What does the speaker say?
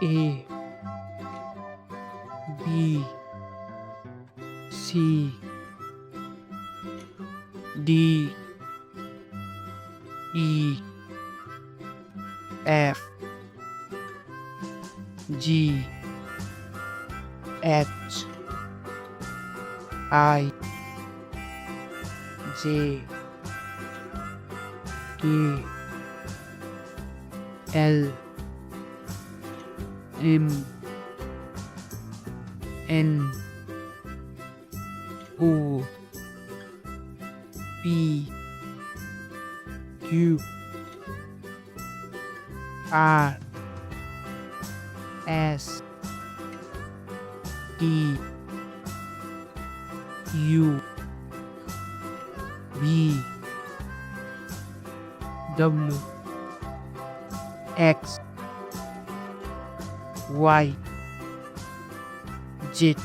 A B C D E F G H I J K L M N O P Q R S T U V W X Y Z.